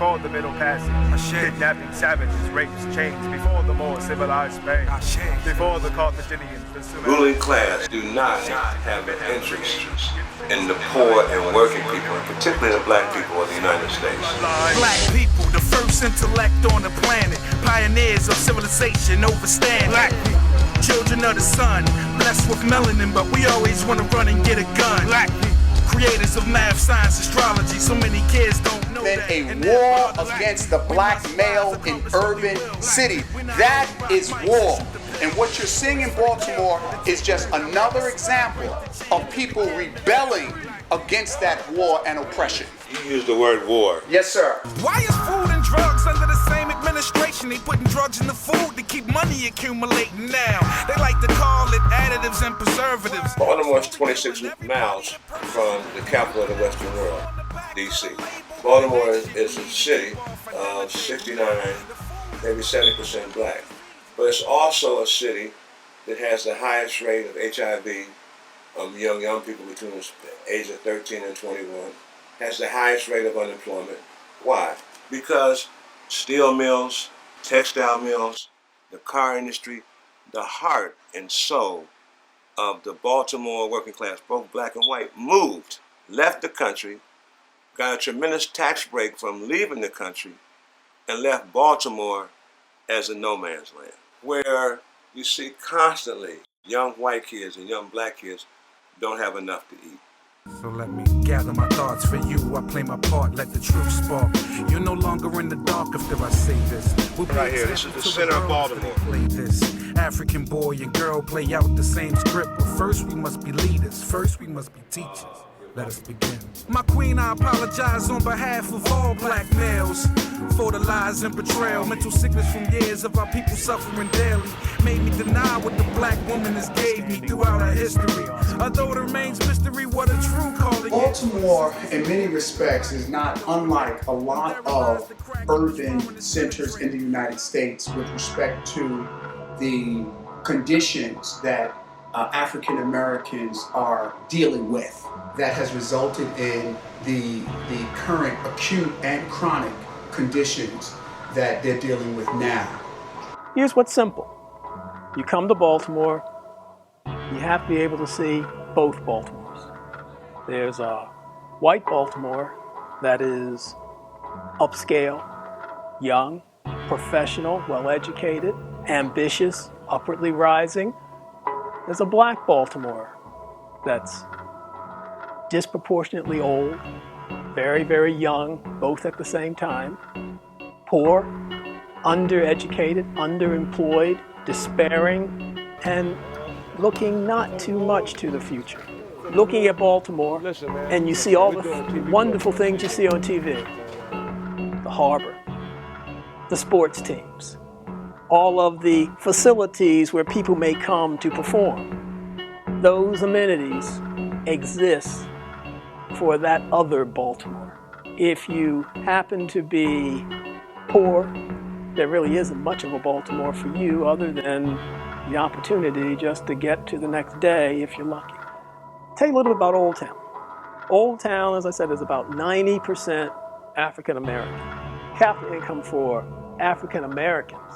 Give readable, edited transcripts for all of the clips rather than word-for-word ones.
before the Middle Passage, kidnapping savages, rapes, chains, before the more civilized Spain, before the Carthaginians, the Sumerians. Ruling class do not have an interest in the poor and working people, particularly the black people of the United States. Black people, the first intellect on the planet, pioneers of civilization overstanding. Black people, children of the sun, blessed with melanin, but we always want to run and get a gun. Black people, creators of math, science, astrology, so many kids don't know that. Been a war against the black male in urban cities. That is war. And what you're seeing in Baltimore is just another example of people rebelling against that war and oppression. You use the word war. Yes, sir. Why is food and drugs under the same administration? They putting drugs in the food to keep money accumulating now. They like to call it additives and preservatives. Baltimore is 26 miles from the capital of the Western world, D.C. Baltimore is a city of 69, maybe 70% black. But it's also a city that has the highest rate of HIV young people between the age of 13 and 21, has the highest rate of unemployment. Why? Because steel mills, textile mills, the car industry, the heart and soul of the Baltimore working class, both black and white, moved, left the country, got a tremendous tax break from leaving the country, and left Baltimore as a no man's land, where you see constantly young white kids and young black kids don't have enough to eat. So let me gather my thoughts for you. I play my part, let the truth spark. You're no longer in the dark after I say this. We'll right here, this is the center of Baltimore. Play this. African boy and girl play out the same script. But first we must be leaders. First we must be teachers. Let us begin. My queen, I apologize on behalf of all black males for the lies and betrayal. Mental sickness from years of our people suffering daily made me deny what the black woman has gave me throughout our history. Although it remains mystery what a true calling. Baltimore, in many respects, is not unlike a lot of urban centers in the United States with respect to the conditions that African Americans are dealing with. That has resulted in the current acute and chronic conditions that they're dealing with now. Here's what's simple. You come to Baltimore, you have to be able to see both Baltimores. There's a white Baltimore that is upscale, young, professional, well-educated, ambitious, upwardly rising. There's a black Baltimore that's disproportionately old, very, very young, both at the same time, poor, undereducated, underemployed, despairing, and looking not too much to the future. Looking at Baltimore, and you see all the wonderful things you see on TV. The harbor, the sports teams, all of the facilities where people may come to perform. Those amenities exist for that other Baltimore. If you happen to be poor, there really isn't much of a Baltimore for you other than the opportunity just to get to the next day if you're lucky. Tell you a little bit about Old Town. Old Town, as I said, is about 90% African American. Capital income for African Americans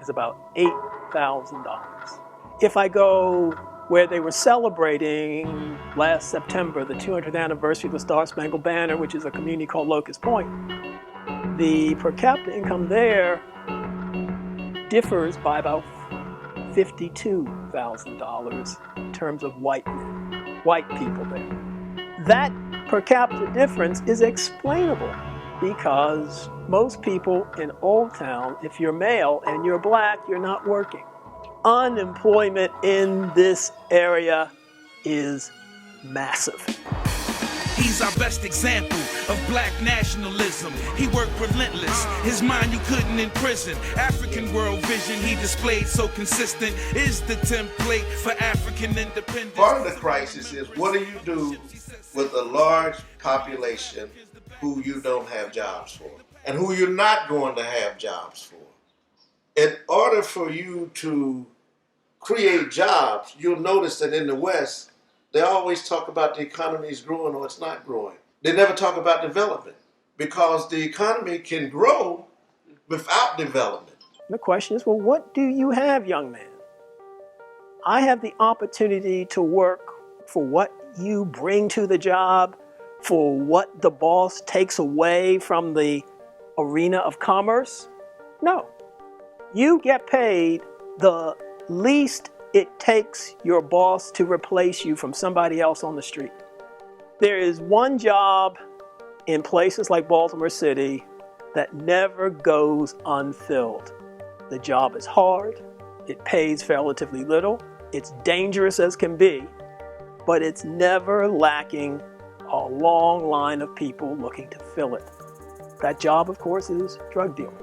is about $8,000. If I go where they were celebrating last September, the 200th anniversary of the Star-Spangled Banner, which is a community called Locust Point, the per capita income there differs by about $52,000 in terms of white people there. That per capita difference is explainable because most people in Old Town, if you're male and you're black, you're not working. Unemployment in this area is massive. He's our best example of black nationalism. He worked relentless, his mind you couldn't imprison. African world vision he displayed so consistent is the template for African independence. Part of the crisis is what do you do with a large population who you don't have jobs for and who you're not going to have jobs for? In order for you to create jobs, you'll notice that in the West, they always talk about the economy is growing or it's not growing. They never talk about development because the economy can grow without development. The question is, well, what do you have, young man? I have the opportunity to work for what you bring to the job, for what the boss takes away from the arena of commerce? No. You get paid the least it takes your boss to replace you from somebody else on the street. There is one job in places like Baltimore City that never goes unfilled. The job is hard, it pays relatively little, it's dangerous as can be, but it's never lacking a long line of people looking to fill it. That job, of course, is drug dealing.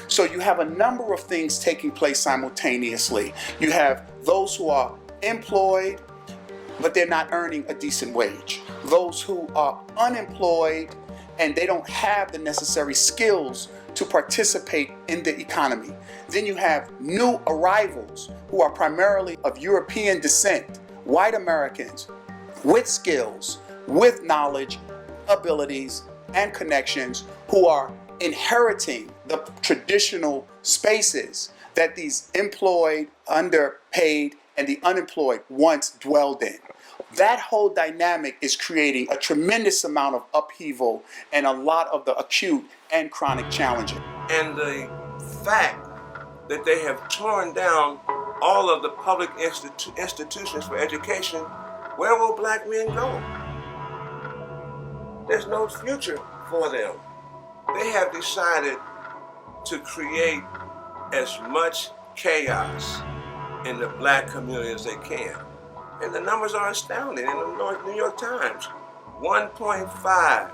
So you have a number of things taking place simultaneously. You have those who are employed, but they're not earning a decent wage. Those who are unemployed and they don't have the necessary skills to participate in the economy. Then you have new arrivals who are primarily of European descent, white Americans with skills, with knowledge, abilities, and connections who are inheriting the traditional spaces that these employed, underpaid, and the unemployed once dwelled in. That whole dynamic is creating a tremendous amount of upheaval and a lot of the acute and chronic challenges. And the fact that they have torn down all of the public institutions for education, where will black men go? There's no future for them. They have decided to create as much chaos in the black community as they can. And the numbers are astounding. In the New York Times, 1.5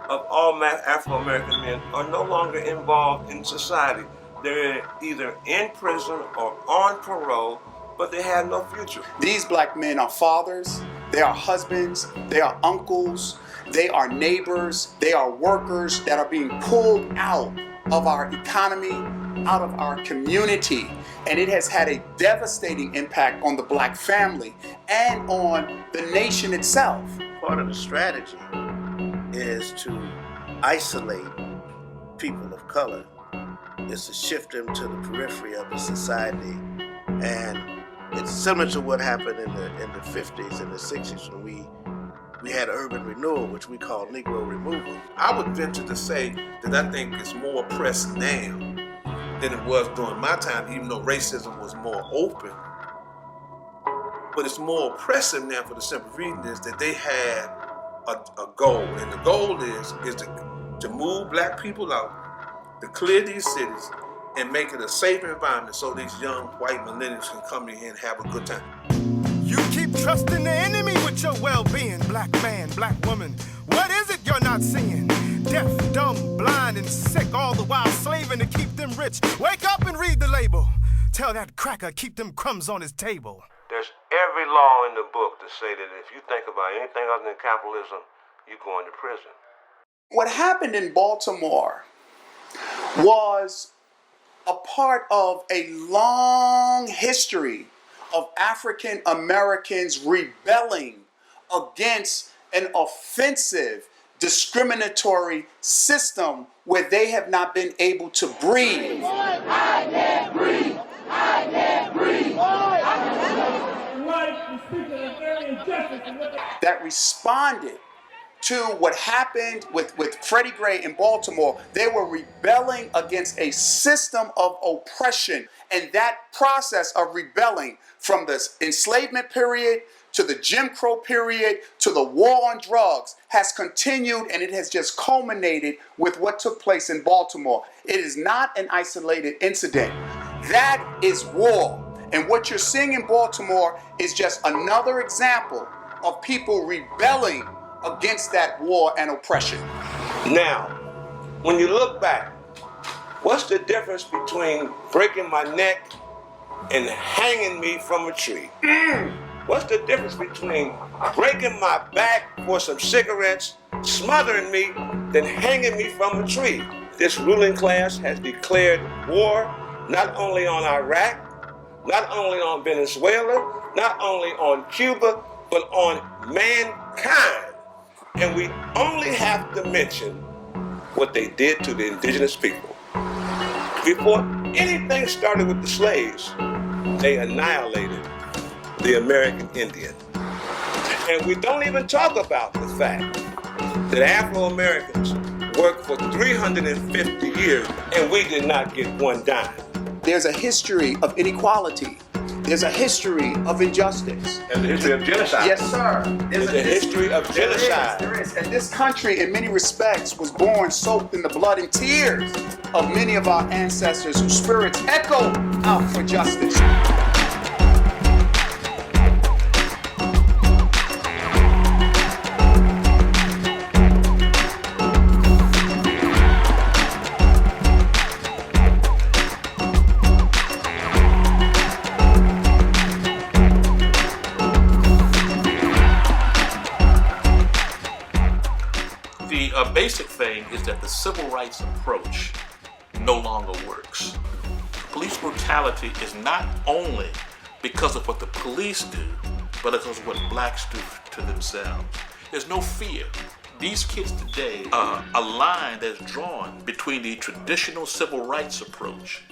of all Afro-American men are no longer involved in society. They're either in prison or on parole, but they have no future. These black men are fathers, they are husbands, they are uncles, they are neighbors, they are workers that are being pulled out of our economy, out of our community. And it has had a devastating impact on the black family and on the nation itself. Part of the strategy is to isolate people of color. It's to shift them to the periphery of the society. And it's similar to what happened in the 50s and the 60s when we had urban renewal, which we call Negro removal. I would venture to say that I think it's more oppressed now than it was during my time, even though racism was more open. But it's more oppressive now for the simple reason is that they had a goal. And the goal is to move black people out, to clear these cities, and make it a safe environment so these young white millennials can come in here and have a good time. You keep trusting the enemy with your well-being, black man, black woman. What is it you're not seeing? Deaf, dumb, blind, and sick, all the while slaving to keep them rich. Wake up and read the label. Tell that cracker keep them crumbs on his table. There's every law in the book to say that if you think about anything other than capitalism, you're going to prison. What happened in Baltimore was a part of a long history of African Americans rebelling against an offensive, discriminatory system where they have not been able to breathe. I can't breathe. I can't breathe. That responded to what happened with Freddie Gray in Baltimore. They were rebelling against a system of oppression. And that process of rebelling from the enslavement period to the Jim Crow period to the war on drugs has continued, and it has just culminated with what took place in Baltimore. It is not an isolated incident. That is war. And what you're seeing in Baltimore is just another example of people rebelling against that war and oppression. Now, when you look back, what's the difference between breaking my neck and hanging me from a tree? What's the difference between breaking my back for some cigarettes, smothering me, than hanging me from a tree? This ruling class has declared war not only on Iraq, not only on Venezuela, not only on Cuba, but on mankind. And we only have to mention what they did to the indigenous people. Before anything started with the slaves, they annihilated the American Indian. And we don't even talk about the fact that Afro-Americans worked for 350 years and we did not get one dime. There's a history of inequality. There's a history of injustice. There's a history of genocide. Yes, sir. There's a history of genocide. There is. And this country, in many respects, was born soaked in the blood and tears of many of our ancestors whose spirits echo out for justice. The basic thing is that the civil rights approach no longer works. Police brutality is not only because of what the police do, but because of what blacks do to themselves. There's no fear. These kids today, a line that's drawn between the traditional civil rights approach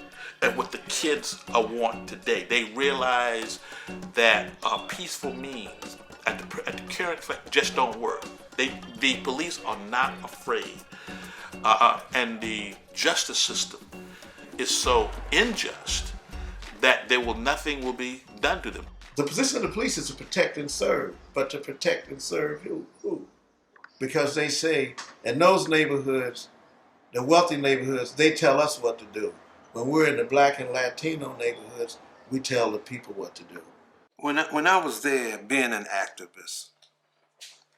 and what the kids want today. They realize that peaceful means at the current just don't work. The police are not afraid, and the justice system is so unjust that nothing will be done to them. The position of the police is to protect and serve, but to protect and serve who? Because they say in those neighborhoods, the wealthy neighborhoods, they tell us what to do. When we're in the black and Latino neighborhoods, we tell the people what to do. When I was there being an activist,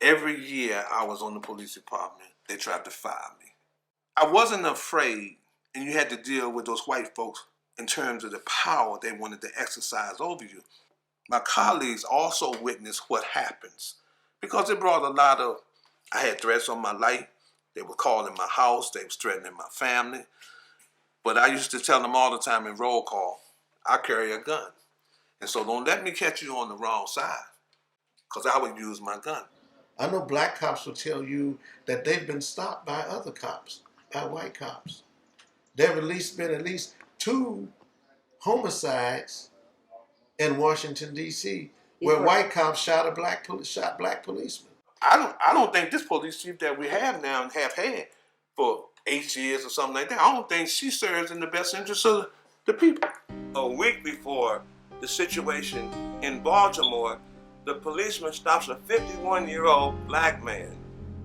every year I was on the police department, they tried to fire me. I wasn't afraid, and you had to deal with those white folks in terms of the power they wanted to exercise over you. My colleagues also witnessed what happens because it brought a lot of, I had threats on my life. They were calling my house, they were threatening my family. But I used to tell them all the time in roll call, I carry a gun. And so don't let me catch you on the wrong side, because I would use my gun. I know black cops will tell you that they've been stopped by other cops, by white cops. There have been at least 2 homicides in Washington, D.C., where white cops shot black policemen. I don't think this police chief that we have now and have had for 8 years or something like that, I don't think she serves in the best interest of the people. A week before the situation in Baltimore, the policeman stops a 51-year-old black man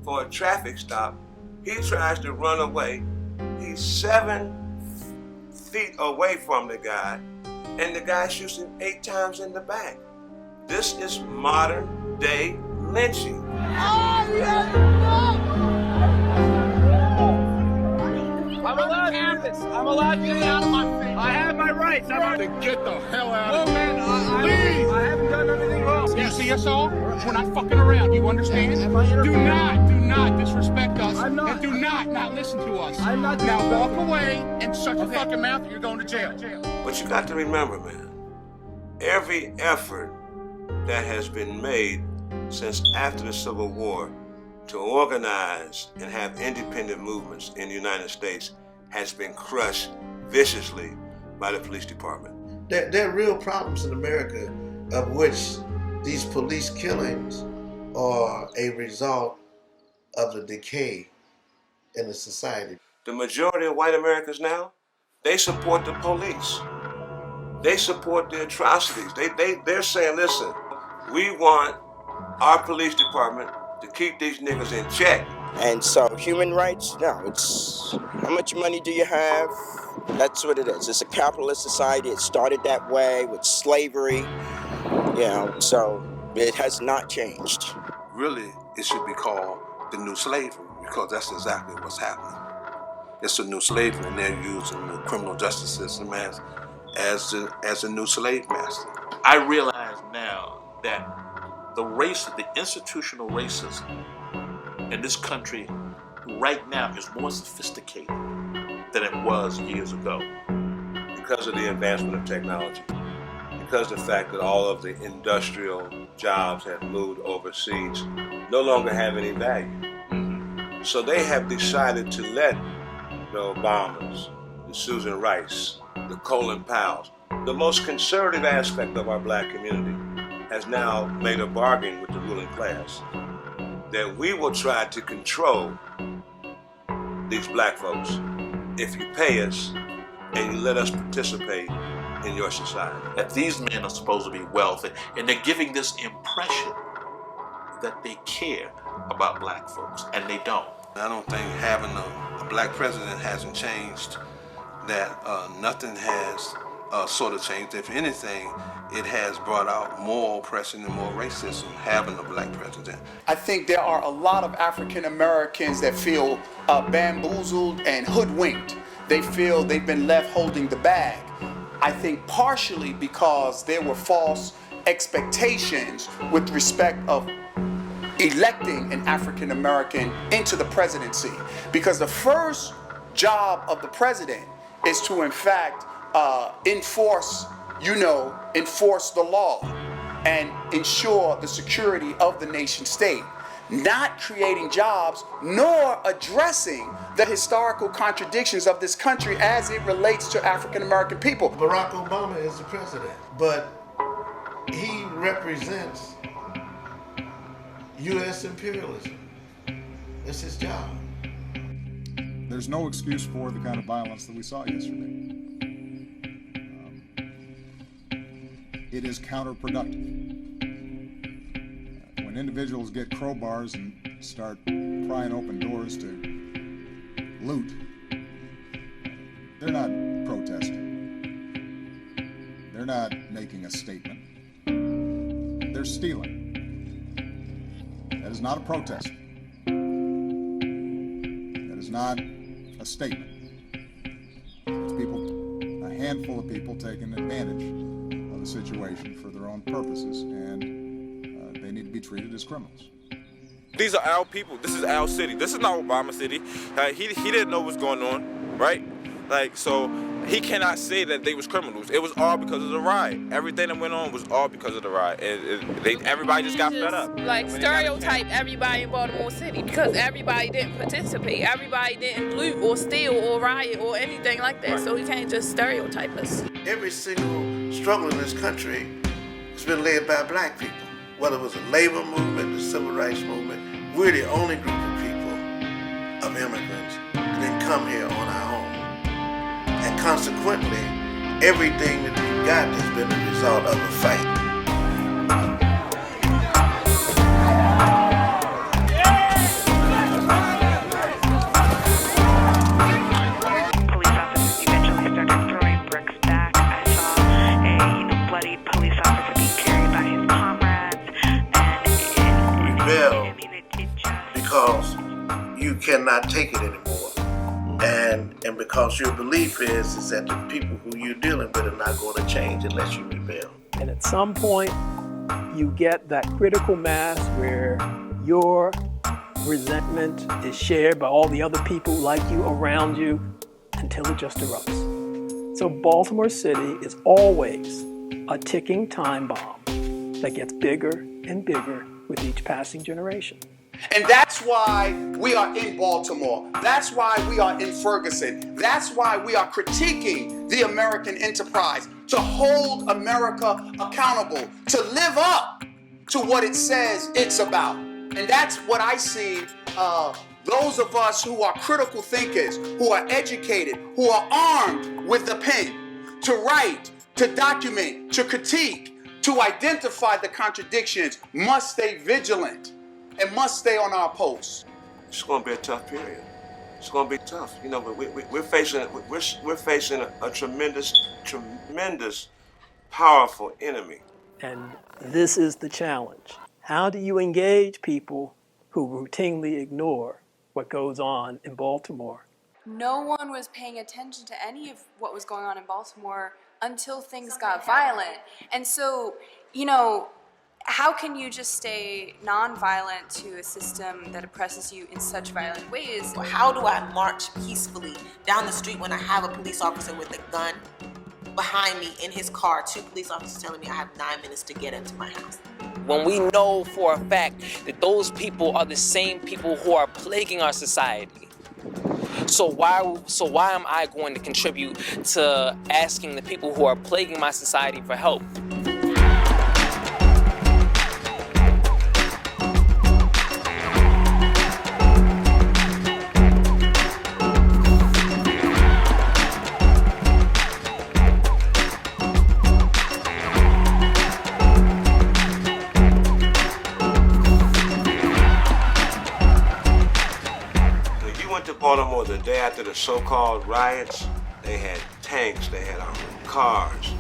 for a traffic stop. He tries to run away. He's 7 feet away from the guy, and the guy shoots him 8 times in the back. This is modern day lynching. I'm allowed campus. I'm allowed to get out of my face. I have my rights. I'm allowed to get the hell out of here. Man, I haven't done anything wrong. You see us all? We're not fucking around. You understand? Do not disrespect us. I'm not. And do not listen to us. I'm not. Now walk away and shut your fucking mouth and you're going to jail. But you got to remember, man, every effort that has been made since after the Civil War to organize and have independent movements in the United States has been crushed viciously by the police department. There are real problems in America of which these police killings are a result of the decay in the society. The majority of white Americans now, they support the police. They support the atrocities. They're saying, listen, we want our police department to keep these niggas in check. And so human rights, no, it's how much money do you have? That's what it is. It's a capitalist society. It started that way with slavery, so it has not changed. Really, it should be called the new slavery, because that's exactly what's happening. It's a new slavery, and they're using the criminal justice system as a new slave master. I realize now that the institutional racism in this country right now is more sophisticated than it was years ago. Because of the advancement of technology, because of the fact that all of the industrial jobs have moved overseas, no longer have any value. So they have decided to let the Obamas, the Susan Rice, the Colin Powells, the most conservative aspect of our black community has now made a bargain with the ruling class that we will try to control these black folks if you pay us and you let us participate in your society. That these men are supposed to be wealthy, and they're giving this impression that they care about black folks, and they don't. I don't think having a black president hasn't changed that. Nothing has sort of changed. If anything, it has brought out more oppression and more racism having a black president. I think there are a lot of African Americans that feel bamboozled and hoodwinked. They feel they've been left holding the bag. I think partially because there were false expectations with respect of electing an African American into the presidency. Because the first job of the president is to, in fact, enforce the law and ensure the security of the nation state, not creating jobs nor addressing the historical contradictions of this country as it relates to African American people. Barack Obama is the president, but he represents U.S. imperialism. That's his job. There's no excuse for the kind of violence that we saw yesterday. It is counterproductive. When individuals get crowbars and start prying open doors to loot, they're not protesting. They're not making a statement. They're stealing. That is not a protest. That is not a statement. It's people, a handful of people taking advantage of the situation for their own purposes, and they need to be treated as criminals. These are our people. This is our city. This is not Obama City. He didn't know what's going on, right? So he cannot say that they was criminals. It was all because of the riot. Everything that went on was all because of the riot. Everybody just got fed up. Like stereotype everybody in Baltimore City because everybody didn't participate. Everybody didn't loot or steal or riot or anything like that. So he can't just stereotype us. Every single struggle in this country has been led by black people. Whether it was the labor movement, the civil rights movement, we're the only group of people, of immigrants, that didn't come here on our own. And consequently, everything that we've got has been the result of a fight. Police officers eventually started throwing bricks back. I saw a bloody police officer being carried by his comrades. Rebel because you cannot take it anymore. And because your belief is that the people who you're dealing with are not going to change unless you rebel. And at some point, you get that critical mass where your resentment is shared by all the other people like you around you until it just erupts. So Baltimore City is always a ticking time bomb that gets bigger and bigger with each passing generation. And that's why we are in Baltimore. That's why we are in Ferguson. That's why we are critiquing the American enterprise, to hold America accountable, to live up to what it says it's about. And that's what I see those of us who are critical thinkers, who are educated, who are armed with the pen to write, to document, to critique, to identify the contradictions, must stay vigilant and must stay on our posts. It's going to be a tough period. It's going to be tough. You know, we're facing a tremendous, powerful enemy. And this is the challenge. How do you engage people who routinely ignore what goes on in Baltimore? No one was paying attention to any of what was going on in Baltimore until things got violent. And so, you know, how can you just stay nonviolent to a system that oppresses you in such violent ways? How do I march peacefully down the street when I have a police officer with a gun behind me in his car, 2 police officers telling me I have 9 minutes to get into my house? when we know for a fact that those people are the same people who are plaguing our society. So why am I going to contribute to asking the people who are plaguing my society for help? Baltimore, the day after the so-called riots, they had tanks, they had armored cars.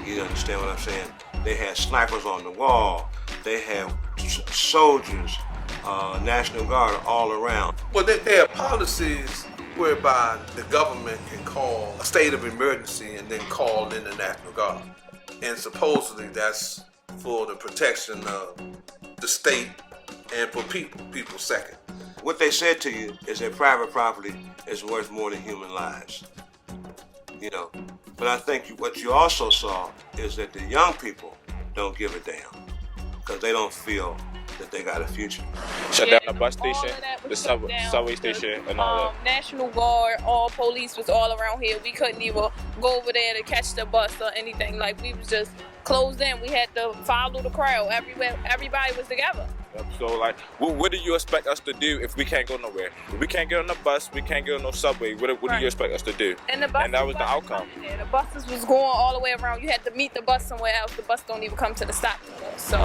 You understand what I'm saying? They had snipers on the wall. They had soldiers, National Guard all around. Well, they have policies whereby the government can call a state of emergency and then call in the National Guard. And supposedly that's for the protection of the state and for people second. What they said to you is that private property is worth more than human lives. You know, but I think what you also saw is that the young people don't give a damn because they don't feel that they got a future. Shut down the bus station, the subway station, and all that. National Guard, all police was all around here. We couldn't even go over there to catch the bus or anything. Like, we was just closed in. We had to follow the crowd everywhere. Everybody was together. So, like, what do you expect us to do if we can't go nowhere? If we can't get on the bus, we can't get on no subway, what do you expect us to do? And that was the outcome. The buses was going all the way around. You had to meet the bus somewhere else. The bus don't even come to the stop anymore. So.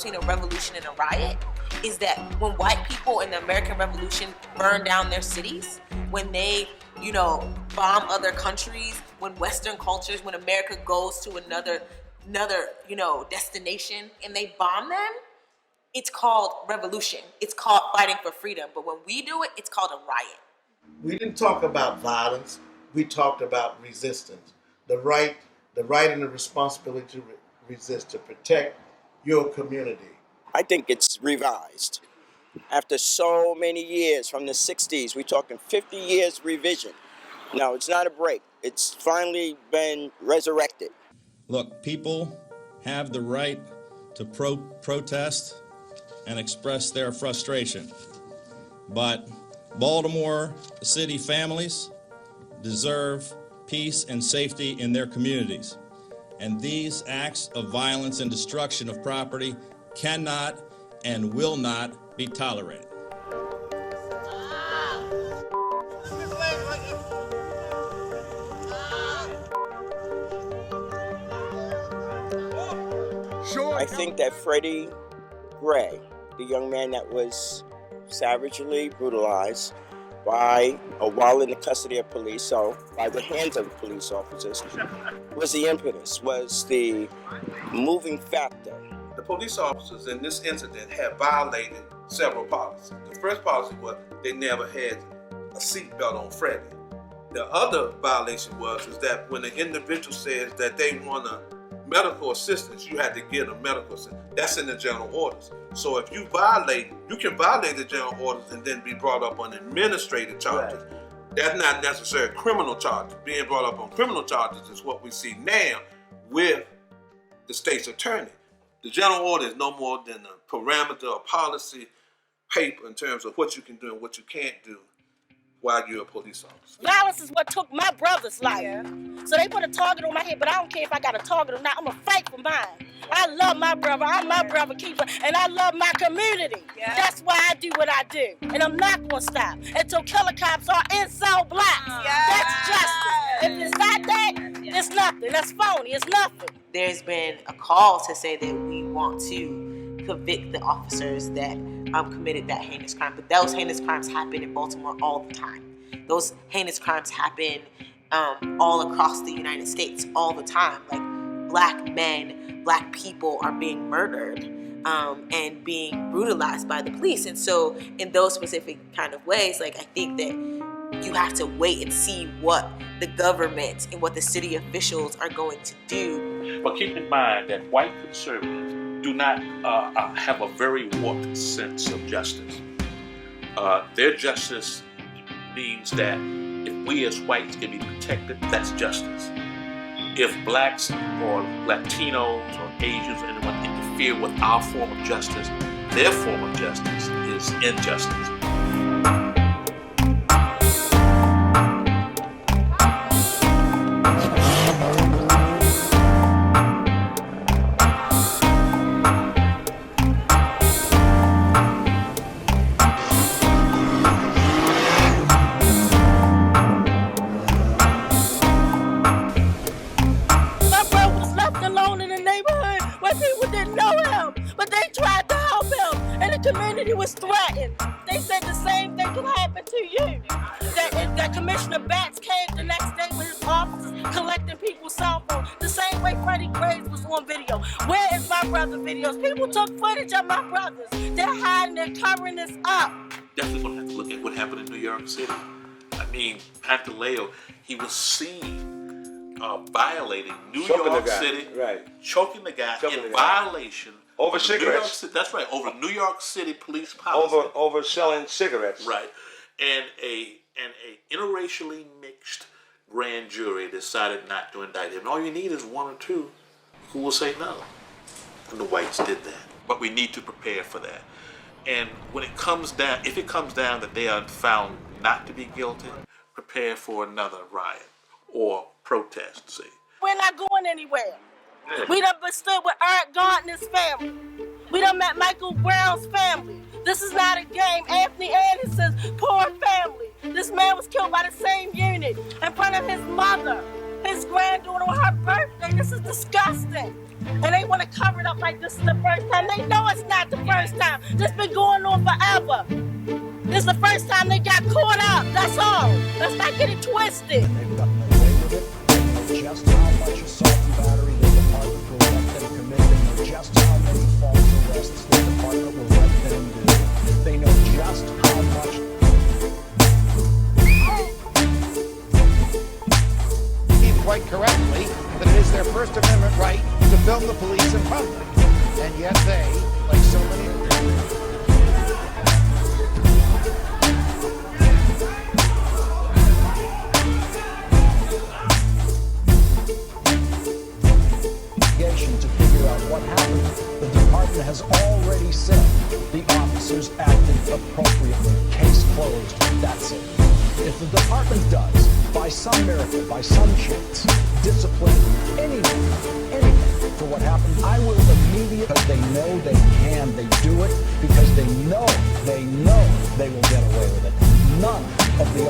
Between a revolution and a riot is that when white people in the American Revolution burn down their cities, when they, bomb other countries, when Western cultures, when America goes to another, destination and they bomb them, it's called revolution. It's called fighting for freedom. But when we do it, it's called a riot. We didn't talk about violence. We talked about resistance. The right and the responsibility to resist, to protect your community. I think it's revised. After so many years, from the 60s, we're talking 50 years revision. No, it's not a break. It's finally been resurrected. Look, people have the right to protest and express their frustration. But Baltimore city families deserve peace and safety in their communities. And these acts of violence and destruction of property cannot and will not be tolerated. I think that Freddie Gray, the young man that was savagely brutalized while in the custody of police, so by the hands of police officers, was the impetus, was the moving factor. The police officers in this incident had violated several policies. The first policy was they never had a seatbelt on Freddie. The other violation was that when the individual says that they want a medical assistance, you had to get a medical assistance. That's in the general orders. So if you can violate the general orders and then be brought up on administrative charges. Right. That's not necessarily criminal charges. Being brought up on criminal charges is what we see now with the state's attorney. The general order is no more than a parameter or policy paper in terms of what you can do and what you can't do while you're a police officer. Violence is what took my brother's life. Yeah. So they put a target on my head, but I don't care if I got a target or not. I'm going to fight for mine. I love my brother. I'm my brother keeper, and I love my community. Yeah. That's why I do what I do. And I'm not going to stop until killer cops are in-cell blacks. Yeah. That's justice. If it's not that, it's nothing. That's phony. It's nothing. There's been a call to say that we want to convict the officers that committed that heinous crime. But those heinous crimes happen in Baltimore all the time. Those heinous crimes happen all across the United States all the time. Like black men, black people are being murdered and being brutalized by the police. And so in those specific kind of ways, like I think that you have to wait and see what the government and what the city officials are going to do. But keep in mind that white conservatives do not have a very warped sense of justice. Their justice means that if we as whites can be protected, that's justice. If blacks or Latinos or Asians or anyone interfere with our form of justice, their form of justice is injustice. Was threatened. They said the same thing could happen to you. That Commissioner Batts came the next day with his officers collecting people's cell phones. The same way Freddie Graves was on video. Where is my brother videos? People took footage of my brothers. They're hiding, they're covering this up. Definitely gonna have to look at what happened in New York City. I mean, Pantaleo, he was seen violating New York City, choking the guy in violation over cigarettes. That's right, over New York City police policy. Over selling cigarettes. Right, and a interracially mixed grand jury decided not to indict him. And all you need is one or two who will say no. And the whites did that. But we need to prepare for that. And when it comes down, if it comes down that they are found not to be guilty, prepare for another riot or protest. See, we're not going anywhere. We done stood with Eric Gardner's family. We done met Michael Brown's family. This is not a game. Anthony Anderson's poor family. This man was killed by the same unit in front of his mother, his granddaughter on her birthday. This is disgusting. And they want to cover it up like this is the first time. They know it's not the first time. This been going on forever. This is the first time they got caught up. That's all. Let's not get it twisted. They've gotten away with it. Just how much assault and battery the department will let them commit. They know just how many false arrests the department will let them do. They know just how much. Quite correctly that it is their First Amendment right to film the police in public. And yet they, like so many to figure out what happened. The department has already said the officers acted appropriately. Case closed. That's it. If the department does, by some miracle, by some chance, discipline anything for what happened, I will immediately, because they know they can, they do it, because they know they will get away with it. None of the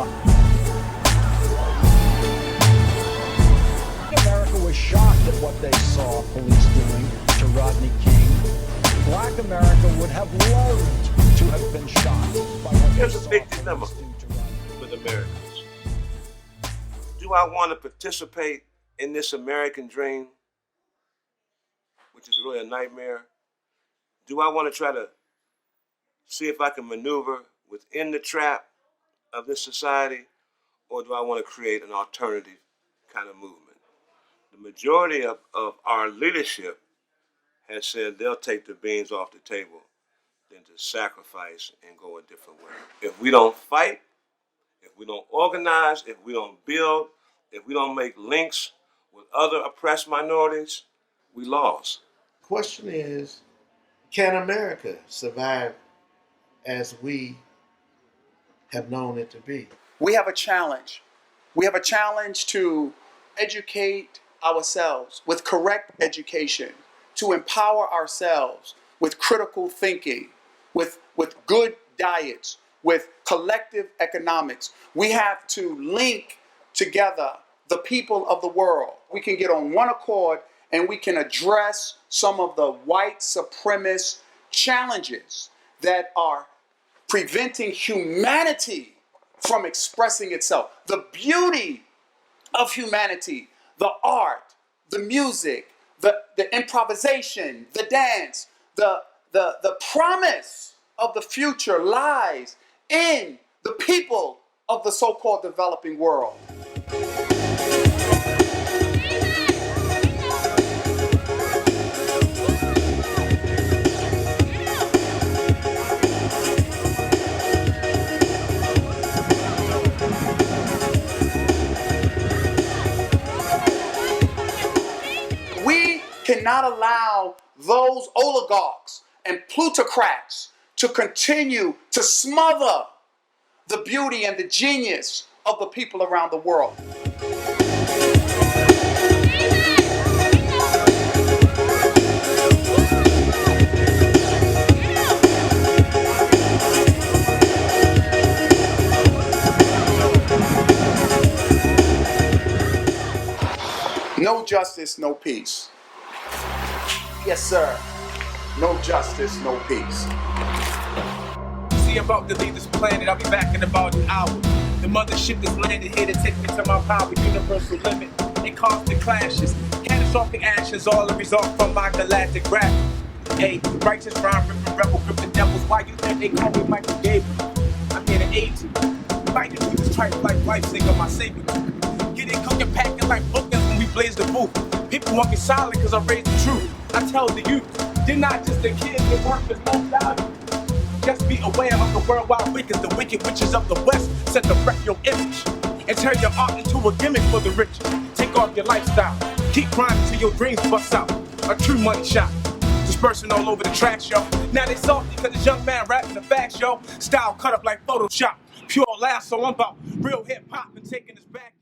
America was shocked at what they saw police doing to Rodney King. Black America would have loved to have been shocked by what Here's they a saw big dilemma with Americans. Do I want to participate in this American dream, which is really a nightmare? Do I want to try to see if I can maneuver within the trap of this society, or do I want to create an alternative kind of movement? The majority of our leadership has said they'll take the beans off the table than to sacrifice and go a different way. If we don't fight, if we don't organize, if we don't build, if we don't make links with other oppressed minorities, we lost. Question is, can America survive as we have known it to be? We have a challenge. We have a challenge to educate ourselves with correct education, to empower ourselves with critical thinking, with good diets, with collective economics. We have to link together the people of the world. We can get on one accord and we can address some of the white supremacist challenges that are preventing humanity from expressing itself. The beauty of humanity, the art, the music, the improvisation, the dance, the promise of the future lies in the people of the so-called developing world. cannot allow those oligarchs and plutocrats to continue to smother the beauty and the genius of the people around the world. No justice, no peace. Yes, sir. No justice, no peace. See, I'm about to leave this planet. I'll be back in about an hour. The mothership is landed here to take me to my power, universal limit, and constant clashes. Catastrophic actions, all the result from my galactic rap. Hey, righteous rhyme, ripping rebel, gripping devils. Why you think they call me Michael Gabriel? I'm here to aid you. Fighting through this tripe like life singer, my savior. Getting cooking, packing like bookings when we blaze the booth. People walking silent cause I raised the truth. I tell the youth, they're not just the kids, the work is most valuable. Just be aware of the worldwide wicked. The wicked witches of the west set to wreck your image and turn your art into a gimmick for the rich. Take off your lifestyle, keep grinding till your dreams bust out. A true money shot, dispersing all over the tracks, yo. Now they salty cause this young man rapping the facts, yo. Style cut up like Photoshop, pure laugh, so I'm about real hip hop and taking this back.